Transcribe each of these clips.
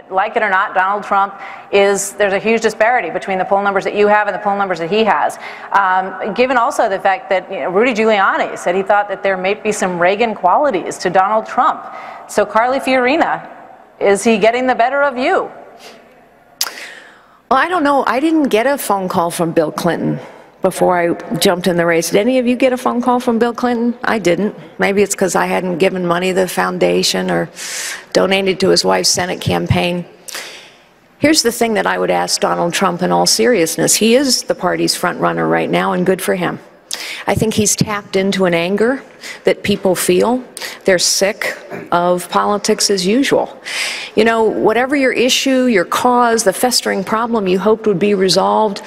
Like it or not, Donald Trump there's a huge disparity between the poll numbers that you have and the poll numbers that he has. Given also the fact that Rudy Giuliani said he thought that there may be some Reagan qualities to Donald Trump. So Carly Fiorina, is he getting the better of you? Well, I don't know. I didn't get a phone call from Bill Clinton before I jumped in the race. Did any of you get a phone call from Bill Clinton? I didn't. Maybe it's because I hadn't given money to the foundation or donated to his wife's Senate campaign. Here's the thing that I would ask Donald Trump in all seriousness. He is the party's front runner right now, and good for him. I think he's tapped into an anger that people feel. They're sick of politics as usual. You know, whatever your issue, your cause, the festering problem you hoped would be resolved,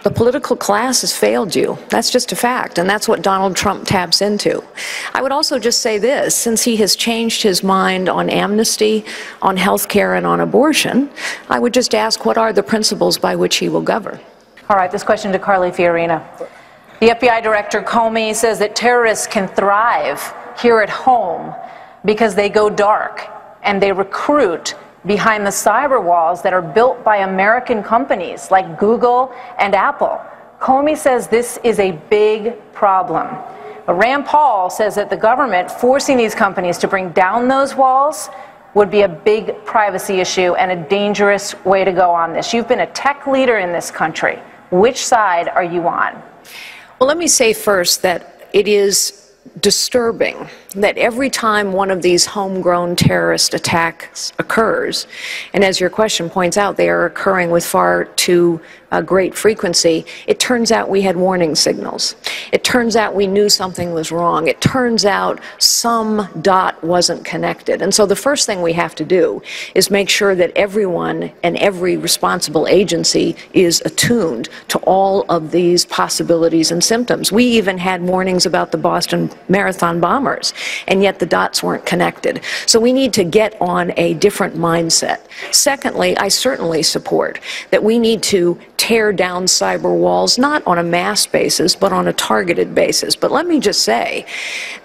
the political class has failed you. That's just a fact, and that's what Donald Trump taps into. I would also just say this, since he has changed his mind on amnesty, on health care, and on abortion, I would just ask, what are the principles by which he will govern? All right, this question to Carly Fiorina. The FBI Director Comey says that terrorists can thrive here at home because they go dark and they recruit behind the cyber walls that are built by American companies like Google and Apple. Comey says this is a big problem. But Rand Paul says that the government forcing these companies to bring down those walls would be a big privacy issue and a dangerous way to go on this. You've been a tech leader in this country. Which side are you on? Well, let me say first that it is disturbing that every time one of these homegrown terrorist attacks occurs, and as your question points out, they are occurring with far too great frequency, it turns out we had warning signals. It turns out we knew something was wrong. It turns out some dot wasn't connected. And so the first thing we have to do is make sure that everyone and every responsible agency is attuned to all of these possibilities and symptoms. We even had warnings about the Boston Marathon bombers, and yet the dots weren't connected. So we need to get on a different mindset. Secondly, I certainly support that we need to tear down cyber walls, not on a mass basis, but on a targeted basis. But let me just say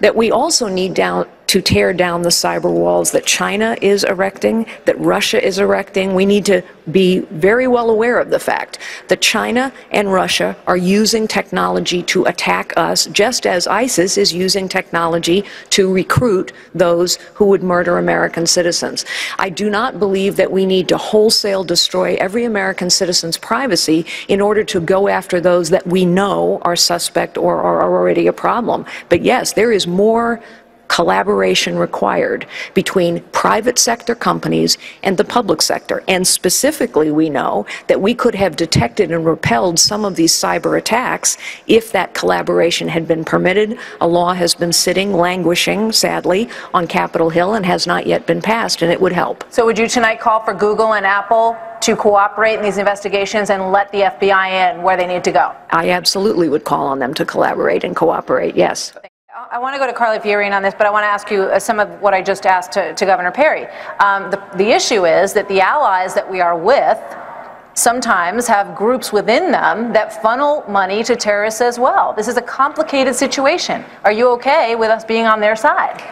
that we also need to tear down the cyber walls that China is erecting, that Russia is erecting. We need to be very well aware of the fact that China and Russia are using technology to attack us, just as ISIS is using technology to recruit those who would murder American citizens. I do not believe that we need to wholesale destroy every American citizen's privacy in order to go after those that we know are suspect or are already a problem. But yes, there is more collaboration required between private sector companies and the public sector. And specifically, we know that we could have detected and repelled some of these cyber attacks if that collaboration had been permitted. A law has been sitting, languishing, sadly, on Capitol Hill and has not yet been passed, and it would help. So would you tonight call for Google and Apple to cooperate in these investigations and let the FBI in where they need to go? I absolutely would call on them to collaborate and cooperate, yes. I want to go to Carly Fiorina on this, but I want to ask you some of what I just asked to Governor Perry. The issue is that the allies that we are with sometimes have groups within them that funnel money to terrorists as well. This is a complicated situation. Are you okay with us being on their side?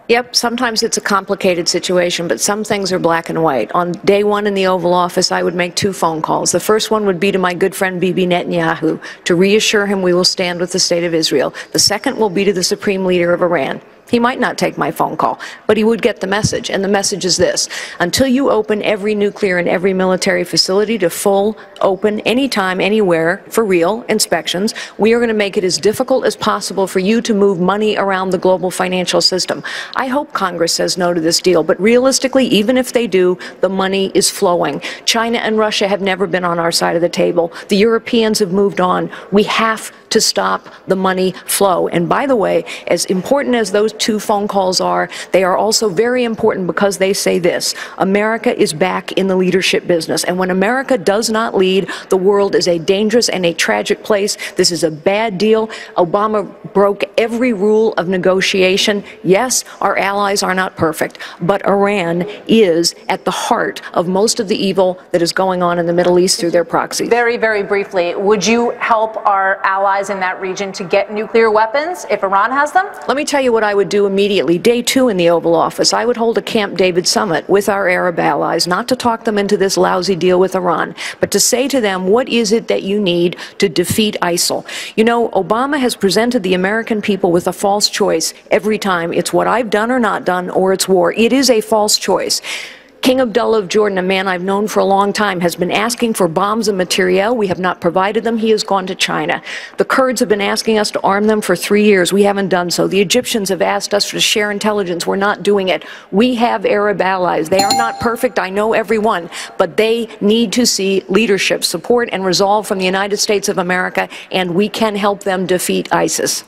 Yep, sometimes it's a complicated situation, but some things are black and white. On day one in the Oval Office, I would make 2 phone calls. The first one would be to my good friend Bibi Netanyahu to reassure him we will stand with the State of Israel. The second will be to the Supreme Leader of Iran. He might not take my phone call, but he would get the message. And the message is this: until you open every nuclear and every military facility to full, open, anytime, anywhere, for real inspections, we are going to make it as difficult as possible for you to move money around the global financial system. I hope Congress says no to this deal, but realistically, even if they do, the money is flowing. China and Russia have never been on our side of the table. The Europeans have moved on. We have to stop the money flow. And by the way, as important as those 2 phone calls are, they are also very important because they say this: America is back in the leadership business. And when America does not lead, the world is a dangerous and a tragic place. This is a bad deal. Obama broke every rule of negotiation. Yes, our allies are not perfect, but Iran is at the heart of most of the evil that is going on in the Middle East through their proxies. Very, very briefly, would you help our allies in that region to get nuclear weapons if Iran has them? Let me tell you what I would do immediately. Day 2 in the Oval Office, I would hold a Camp David summit with our Arab allies, not to talk them into this lousy deal with Iran, but to say to them, what is it that you need to defeat ISIL? You know, Obama has presented the American people with a false choice every time. It's what I've done or not done, or it's war. It is a false choice. King Abdullah of Jordan, a man I've known for a long time, has been asking for bombs and materiel. We have not provided them. He has gone to China. The Kurds have been asking us to arm them for 3 years. We haven't done so. The Egyptians have asked us to share intelligence. We're not doing it. We have Arab allies. They are not perfect. I know every one. But they need to see leadership, support, and resolve from the United States of America, and we can help them defeat ISIS.